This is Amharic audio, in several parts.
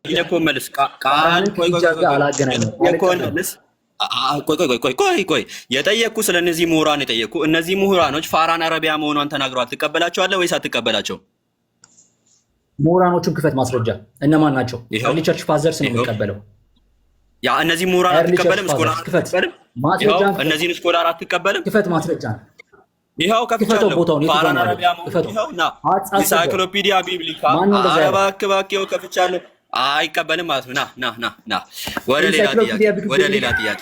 የጠየኩህን መልስ ቃል ቆይ የጠየኩ ስለ እነዚህ ምሁራን የጠየኩ እነዚህ ምሁራኖች ፋራን አረቢያ መሆኗን ተናግረዋል። ትቀበላቸዋለህ ወይስ አትቀበላቸው? ምሁራኖቹን ክፈት ማስረጃ እነማን ናቸው? ኤርሊ ቸርች ፋዘርስ ነው የሚቀበለው። ያ እነዚህ ምሁራን አትቀበልም? ስኮላር አትቀበልም? እነዚህን ስኮላር አትቀበልም? ክፈት ማስረጃ ይኸው ከፍቻለሁ። ፋራን አረቢያ መሆኗን ይኸው ና ኢንሳይክሎፒዲያ ቢብሊካ አረባ አክባኪው ከፍቻለሁ። አይቀበልም ማለት ነው። ና ወደ ሌላ ጥያቄ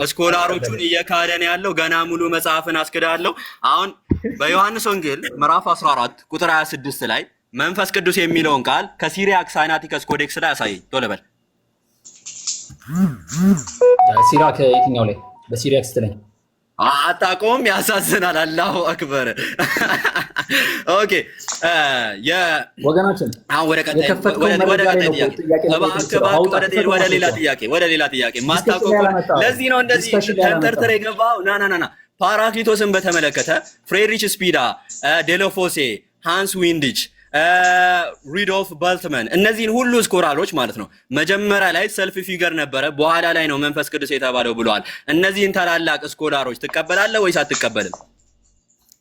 ስኮላሮቹን እየካደን ያለው ገና ሙሉ መጽሐፍን አስክዳለሁ። አሁን በዮሐንስ ወንጌል ምዕራፍ 14 ቁጥር 26 ላይ መንፈስ ቅዱስ የሚለውን ቃል ከሲሪያክ ሳይናቲከስ ኮዴክስ ላይ አሳይ። ቶሎ በል። ሲሪያክ የትኛው ላይ? በሲሪያክ ስትለኝ አታውቀውም? ያሳዝናል። አላሁ አክበር። ኦኬ ወገናችን አሁን ወደ ሌላ ጥያቄ ማታውቀው ለዚህ ነው እንደዚህ ተንተርተር የገባው። ና ፓራክሊቶስን በተመለከተ ፍሬድሪች ስፒዳ፣ ዴሎፎሴ፣ ሃንስ ዊንዲች፣ ሪዶልፍ ባልትመን እነዚህን ሁሉ ስኮላሮች ማለት ነው መጀመሪያ ላይ ሰልፍ ፊገር ነበረ፣ በኋላ ላይ ነው መንፈስ ቅዱስ የተባለው ብለዋል። እነዚህን ታላላቅ ስኮላሮች ትቀበላለህ ወይስ አትቀበልም?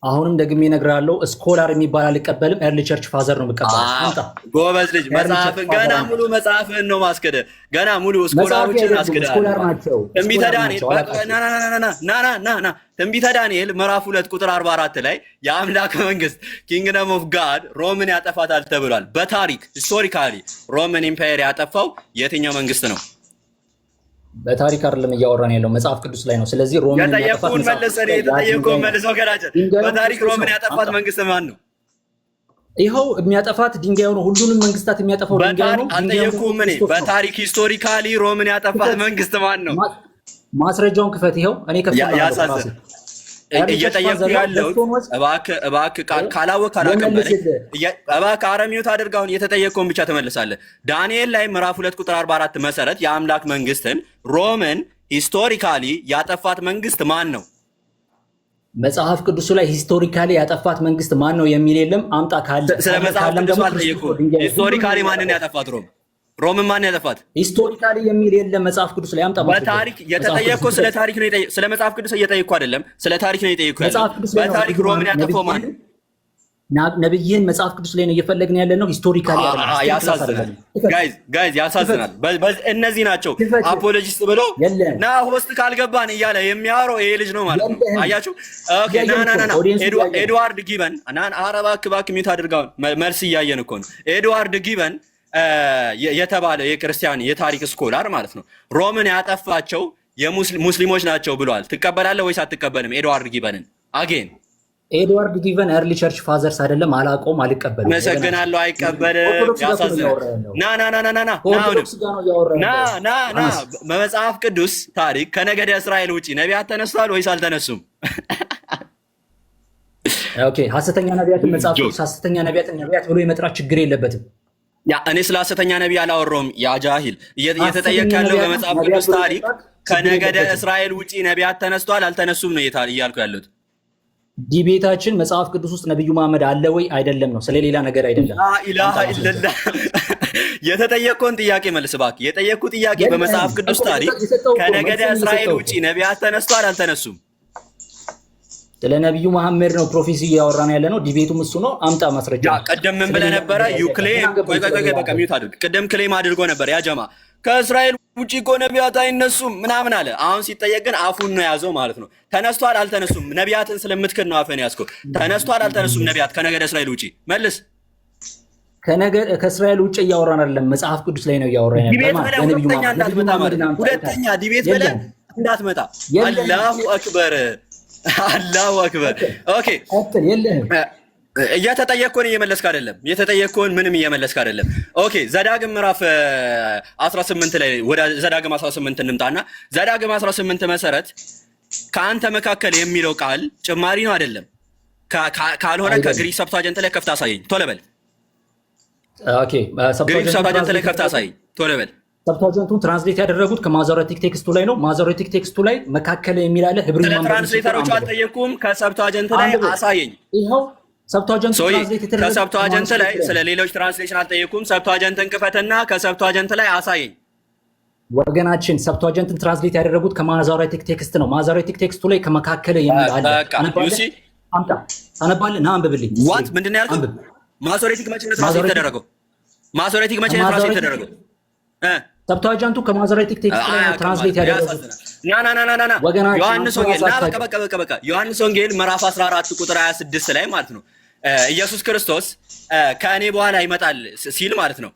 አሁንም ደግሜ እነግርሃለሁ፣ ስኮላር የሚባል አልቀበልም። ኤርሊ ቸርች ፋዘር ነው የምቀበለው። ጎበዝ ልጅ፣ መጽሐፍን ገና ሙሉ መጽሐፍን ነው ማስከደ፣ ገና ሙሉ ስኮላሮችን አስከደ። ትንቢተ ዳንኤል ትንቢተ ዳንኤል ምዕራፍ 2 ቁጥር 44 ላይ የአምላክ መንግስት ኪንግደም ኦፍ ጋድ ሮምን ያጠፋታል ተብሏል። በታሪክ ሂስቶሪካሊ ሮምን ኢምፓየር ያጠፋው የትኛው መንግስት ነው? በታሪክ አይደለም እያወራን ያለው መጽሐፍ ቅዱስ ላይ ነው። ስለዚህ ሮምን ያጠፋት በታሪክ ሮምን ያጠፋት መንግስት ማን ነው? ይኸው የሚያጠፋት ድንጋዩ ነው። ሁሉንም መንግስታት የሚያጠፋው ድንጋዩ ነው። አልጠየኩም እኔ። በታሪክ ሂስቶሪካሊ ሮምን ያጠፋት መንግስት ማን ነው? ማስረጃውን ክፈት። ይኸው እኔ ከፈታለሁ። እየጠየኩ ያለው እባክህ ካላወቅህ አላቀበለኝ። እባክህ አረሚዮት አድርገውን የተጠየቀውን ብቻ ትመልሳለህ። ዳንኤል ላይ ምዕራፍ 2 ቁጥር 44 መሰረት የአምላክ መንግስትን ሮምን ሂስቶሪካሊ ያጠፋት መንግስት ማን ነው? መጽሐፍ ቅዱሱ ላይ ሂስቶሪካሊ ያጠፋት መንግስት ማን ነው የሚል የለም። አምጣ ካለ ስለ መጽሐፍ ቅዱስ አልጠየኩም። ሂስቶሪካሊ ማንን ያጠፋት ሮምን ማን ያጠፋት? ሂስቶሪካሊ የሚል የለም መጽሐፍ ቅዱስ ላይ። አምጣ። በታሪክ የተጠየቀው ስለ ታሪክ ነው። ስለ መጽሐፍ ቅዱስ እየጠየቅኩ አይደለም፣ ስለ ታሪክ ነው እየጠየቅኩ ያለው። በታሪክ ሮምን ያጠፋው ማን? ነብይህን መጽሐፍ ቅዱስ ላይ ነው እየፈለግን ያለ ነው። ሂስቶሪካሊ ያሳዝናል። ጋይዝ ያሳዝናል። እነዚህ ናቸው አፖሎጂስት ብሎ ና ሆስት ካልገባን እያለ የሚያወራው ይሄ ልጅ ነው ማለት ነው። አያችሁ? ኦኬ ኤድዋርድ ጊበን እባክህ ሚውት አድርገውን መልስ እያየን እኮ ነው። ኤድዋርድ ጊበን የተባለ የክርስቲያን የታሪክ ስኮላር ማለት ነው ሮምን ያጠፋቸው ሙስሊሞች ናቸው ብለዋል። ትቀበላለህ ወይስ አትቀበልም? ኤድዋርድ ጊበንን አጌን ኤድዋርድ ጊበን ኤርሊ ቸርች ፋዘርስ አይደለም፣ አላውቀውም፣ አልቀበልም። መሰግናለሁ። አይቀበልም። ያሳዝናል። ና በመጽሐፍ ቅዱስ ታሪክ ከነገደ እስራኤል ውጪ ነቢያት ተነስተዋል ወይስ አልተነሱም? ኦኬ ሐሰተኛ ነቢያትን መጽሐፍ ቅዱስ ሐሰተኛ ነቢያትን ነቢያት ብሎ የመጥራት ችግር የለበትም። ያ እኔ ስለ ሐሰተኛ ነቢይ አላወራሁም። ያ ጃሂል እየተጠየቅ ያለው በመጽሐፍ ቅዱስ ታሪክ ከነገደ እስራኤል ውጪ ነቢያት ተነስተዋል አልተነሱም ነው እያልኩ ያለሁት። ዲቤታችን መጽሐፍ ቅዱስ ውስጥ ነብዩ መሐመድ አለ ወይ አይደለም ነው፣ ስለሌላ ነገር አይደለም። ኢላሃ ኢለላህ። የተጠየቅኩን ጥያቄ መልስ እባክህ። የጠየቅኩ ጥያቄ በመጽሐፍ ቅዱስ ታሪክ ከነገደ እስራኤል ውጪ ነቢያት ተነስተዋል አልተነሱም? ስለ ነብዩ መሐመድ ነው ፕሮፌሲ እያወራን ያለ ነው። ዲቤቱም እሱ ነው። አምጣ ማስረጃ። ቀደም ምን ብለህ ነበረ? ዩክሌም በቃ ሚውት አድርግ። ቀደም ክሌም አድርጎ ነበር ያ ጀማ ከእስራኤል ውጪ እኮ ነቢያት አይነሱም ምናምን አለ። አሁን ሲጠየቅ ግን አፉን ነው ያዘው ማለት ነው። ተነስቷል አልተነሱም? ነቢያትን ስለምትክድ ነው አፈን ያዝከው። ተነስቷል አልተነሱም ነቢያት ከነገደ እስራኤል ውጪ? መልስ። ከእስራኤል ውጪ እያወራን አይደለም፣ መጽሐፍ ቅዱስ ላይ ነው እያወራን ያለው። ሁለተኛ ዲቤት ብለህ እንዳትመጣ። አላሁ አክበር አላሁ አክበር። ኦኬ እየተጠየቅኩን እየመለስክ አይደለም። የተጠየቅኩን ምንም እየመለስክ አይደለም። ኦኬ ዘዳግም ምዕራፍ 18 ላይ ወደ ዘዳግም 18 እንምጣና ዘዳግም 18 መሰረት ከአንተ መካከል የሚለው ቃል ጭማሪ ነው አይደለም? ካልሆነ ከግሪክ ሰብታጀንት ላይ ከፍታ አሳየኝ ቶሎ በል። ኦኬ ግሪክ ሰብታጀንት ላይ ከፍታ አሳየኝ ቶሎ በል። ሰብታጀንቱን ትራንስሌት ያደረጉት ከማዞሬቲክ ቴክስቱ ላይ ነው። ማዞሬቲክ ቴክስቱ ላይ መካከል የሚል አለ። ህብሪ ትራንስሌተሮቹ አልጠየቁም። ከሰብታጀንት ላይ አሳየኝ። ይኸው ሰብቷጀንት ትራንስሌት የተደረገ ከሰብቷጀንት ላይ ስለ ሌሎች ትራንስሌሽን አልጠየኩም። ሰብቷጀንትን ክፈትና ከሰብቷጀንት ላይ አሳየኝ። ወገናችን ሰብቷጀንትን ትራንስሌት ያደረጉት ከማዛሬቲክ ቴክስት ነው። ማዛሬቲክ ቴክስቱ ላይ ከመካከለ የሚል አለ። አምጣ አነባለህ ና አንብብልኝ። ዋት ምንድነው ያልከው? ማሶሬቲክ መቼ ነው ትራንስሌት የተደረገው? ማሶሬቲክ መቼ ነው ትራንስሌት የተደረገው? ሰብቷጀንቱ ከማዛሬቲክ ቴክስት ላይ ነው ትራንስሌት ያደረጉት። ና ዮሐንስ ወንጌል ና በቃ ዮሐንስ ወንጌል ምዕራፍ 14 ቁጥር 26 ላይ ማለት ነው ኢየሱስ ክርስቶስ ከእኔ በኋላ ይመጣል ሲል ማለት ነው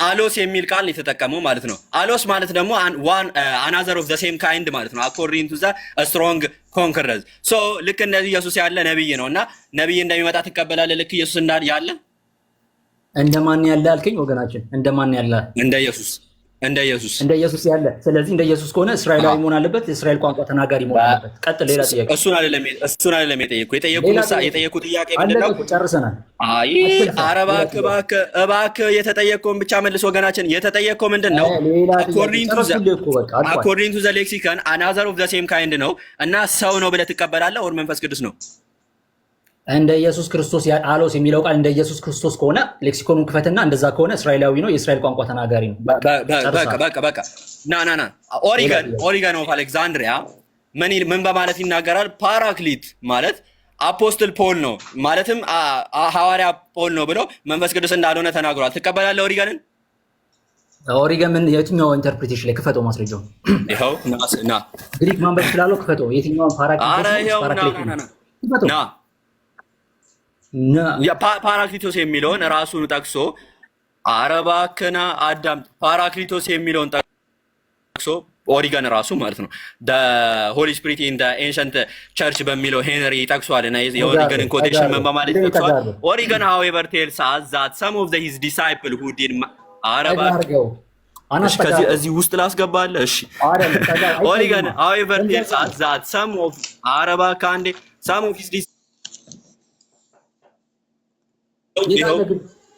አሎስ የሚል ቃል የተጠቀመው ማለት ነው። አሎስ ማለት ደግሞ አናዘር ኦፍ ዘ ሴም ካይንድ ማለት ነው። አኮርዲንግ ቱ ዘ ስትሮንግ ኮንከረንስ ሶ ልክ እንደዚህ ኢየሱስ ያለ ነብይ ነው እና ነብይ እንደሚመጣ ትቀበላለህ። ልክ ኢየሱስ ያለ እንደማን ያለ አልከኝ ወገናችን? እንደማን ያለ? እንደ ኢየሱስ ያለ። ስለዚህ እንደ ኢየሱስ ከሆነ እስራኤላዊ መሆን አለበት፣ የእስራኤል ቋንቋ ተናጋሪ መሆን አለበት። ቀጥል። ሌላ ጥያቄ። እሱን አይደለም የጠየኩት ጥያቄ ምንድነው? ጨርሰናል። አይ ኧረ እባክህ የተጠየቀውን ብቻ መልስ ወገናችን። የተጠየቀው ምንድነው? አኮርዲንግ ቱ ዘ ሌክሲከን አናዘር ኦፍ ዘ ሴም ካይንድ ነው እና ሰው ነው ብለህ ትቀበላለህ ወር መንፈስ ቅዱስ ነው? እንደ ኢየሱስ ክርስቶስ አሎስ የሚለው ቃል እንደ ኢየሱስ ክርስቶስ ከሆነ ሌክሲኮኑን ክፈትና እንደዛ ከሆነ እስራኤላዊ ነው፣ የእስራኤል ቋንቋ ተናጋሪ ነው። በቃ ና ኦሪገን ኦፍ አሌክዛንድሪያ ምን በማለት ይናገራል? ፓራክሊት ማለት አፖስትል ፖል ነው ማለትም ሐዋርያ ፖል ነው ብሎ መንፈስ ቅዱስ እንዳልሆነ ተናግሯል። ትቀበላለህ ኦሪገንን? ኦሪገን ምን የትኛው ኢንተርፕሪቴሽን ላይ ክፈተው? ማስረጃው ይኸው ና ግሪክ ማንበብ ይችላል። ክፈተው የትኛውን ፓራክሊት ና ፓራክሊቶስ የሚለውን ራሱን ጠቅሶ አረባከና አዳም ፓራክሊቶስ የሚለውን ጠቅሶ ኦሪገን ራሱ ማለት ነው ሆሊ ስፒሪት ኢን ኤንሸንት ቸርች በሚለው ሄንሪ ጠቅሷል እና የኦሪገንን ኮቴሽን ምን በማለት ጠቅሷል? ኦሪገን however tells us that some of his disciples who did ከዚህ እዚህ ውስጥ ላስገባለህ። እሺ ኦሪገን however tells us that some of some of his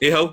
ይኸው